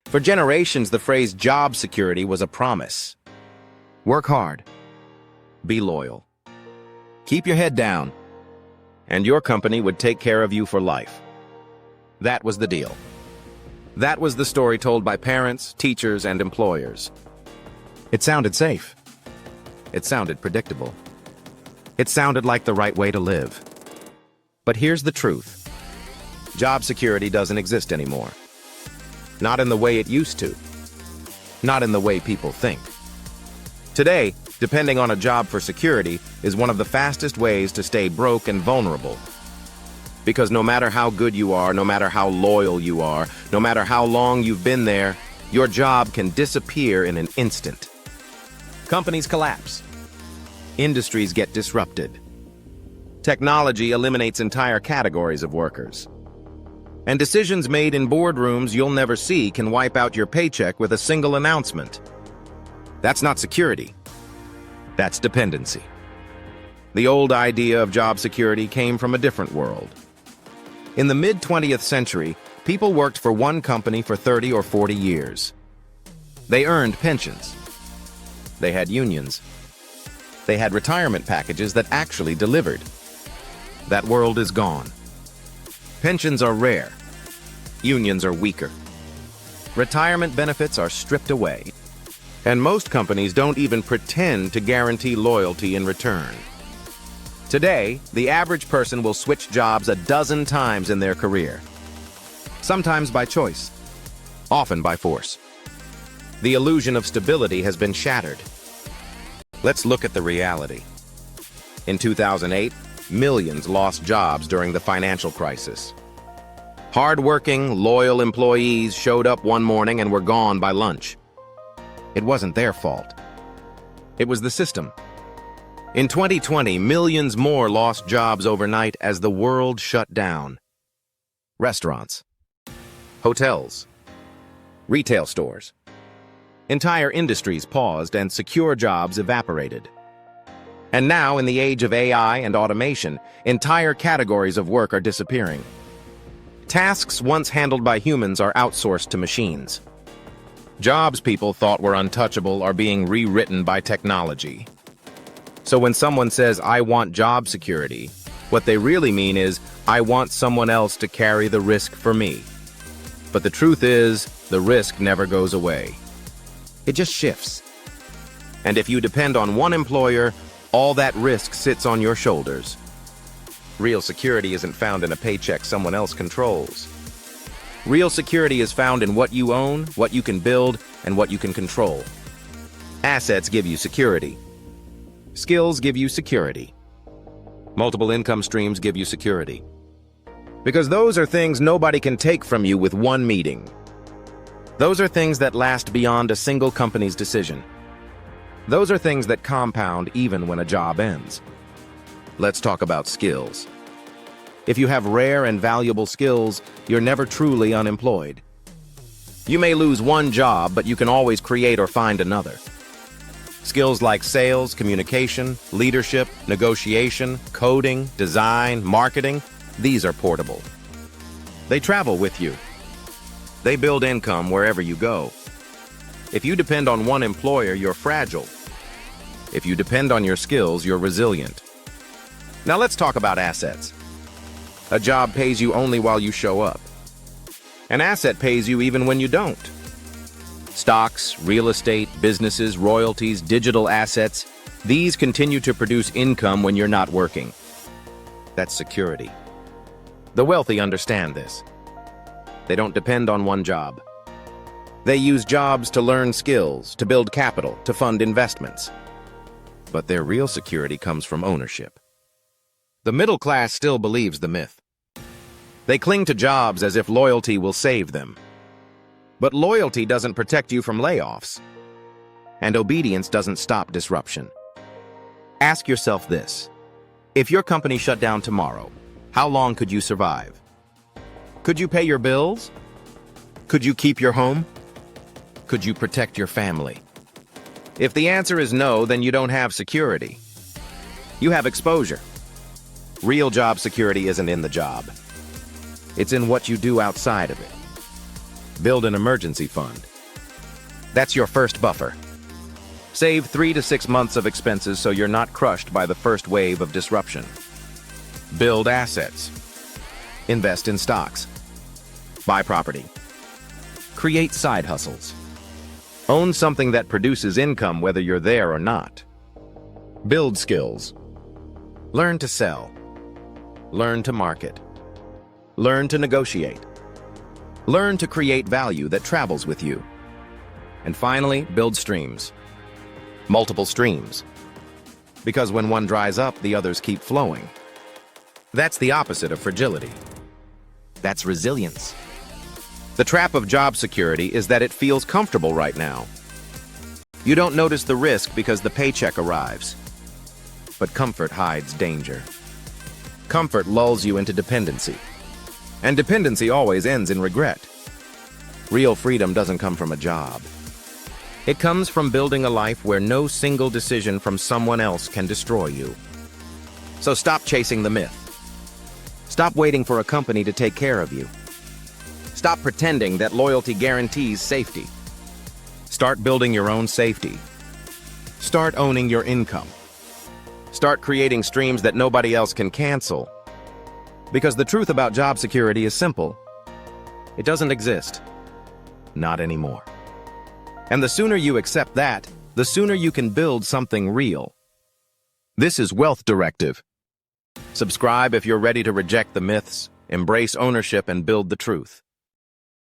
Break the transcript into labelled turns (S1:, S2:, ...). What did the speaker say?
S1: For generations, the phrase job security was a promise. Work hard. Be loyal. Keep your head down. And your company would take care of you for life. That was the deal. That was the story told by parents, teachers, and employers. It sounded safe. It sounded predictable. It sounded like the right way to live. But here's the truth. Job security doesn't exist anymore. Not in the way it used to. Not in the way people think. Today, depending on a job for security is one of the fastest ways to stay broke and vulnerable. Because no matter how good you are, no matter how loyal you are, no matter how long you've been there, your job can disappear in an instant. Companies collapse. Industries get disrupted. Technology eliminates entire categories of workers. And decisions made in boardrooms you'll never see can wipe out your paycheck with a single announcement. That's not security. That's dependency. The old idea of job security came from a different world. In the mid-20th century, people worked for one company for 30 or 40 years. They earned pensions. They had unions. They had retirement packages that actually delivered. That world is gone. Pensions are rare. Unions are weaker. Retirement benefits are stripped away. And most companies don't even pretend to guarantee loyalty in return. Today, the average person will switch jobs a dozen times in their career. Sometimes by choice, often by force. The illusion of stability has been shattered. Let's look at the reality. In 2008, millions lost jobs during the financial crisis. Hard-working, loyal employees showed up one morning and were gone by lunch. It wasn't their fault. It was the system. In 2020, millions more lost jobs overnight as the world shut down. Restaurants, hotels, retail stores. Entire industries paused and secure jobs evaporated. And now, in the age of AI and automation, entire categories of work are disappearing. Tasks once handled by humans are outsourced to machines. Jobs people thought were untouchable are being rewritten by technology. So when someone says, "I want job security," what they really mean is, "I want someone else to carry the risk for me." But the truth is, the risk never goes away. It just shifts. And if you depend on one employer, all that risk sits on your shoulders. Real security isn't found in a paycheck someone else controls. Real security is found in what you own, what you can build, and what you can control. Assets give you security. Skills give you security. Multiple income streams give you security. Because those are things nobody can take from you with one meeting. Those are things that last beyond a single company's decision. Those are things that compound even when a job ends. Let's talk about skills. If you have rare and valuable skills, you're never truly unemployed. You may lose one job, but you can always create or find another. Skills like sales, communication, leadership, negotiation, coding, design, marketing, these are portable. They travel with you. They build income wherever you go. If you depend on one employer, you're fragile. If you depend on your skills, you're resilient. Now let's talk about assets. A job pays you only while you show up. An asset pays you even when you don't. Stocks, real estate, businesses, royalties, digital assets, these continue to produce income when you're not working. That's security. The wealthy understand this. They don't depend on one job. They use jobs to learn skills, to build capital, to fund investments. But their real security comes from ownership. The middle class still believes the myth. They cling to jobs as if loyalty will save them. But loyalty doesn't protect you from layoffs. And obedience doesn't stop disruption. Ask yourself this. If your company shut down tomorrow, how long could you survive? Could you pay your bills? Could you keep your home? Could you protect your family? If the answer is no, then you don't have security. You have exposure. Real job security isn't in the job. It's in what you do outside of it. Build an emergency fund. That's your first buffer. Save 3 to 6 months of expenses so you're not crushed by the first wave of disruption. Build assets. Invest in stocks. Buy property. Create side hustles. Own something that produces income whether you're there or not. Build skills. Learn to sell. Learn to market. Learn to negotiate. Learn to create value that travels with you. And finally, build streams. Multiple streams. Because when one dries up, the others keep flowing. That's the opposite of fragility. That's resilience. The trap of job security is that it feels comfortable right now. You don't notice the risk because the paycheck arrives. But comfort hides danger. Comfort lulls you into dependency. And dependency always ends in regret. Real freedom doesn't come from a job. It comes from building a life where no single decision from someone else can destroy you. So stop chasing the myth. Stop waiting for a company to take care of you. Stop pretending that loyalty guarantees safety. Start building your own safety. Start owning your income. Start creating streams that nobody else can cancel. Because the truth about job security is simple. It doesn't exist. Not anymore. And the sooner you accept that, the sooner you can build something real. This is Wealth Directive. Subscribe if you're ready to reject the myths, embrace ownership, and build the truth.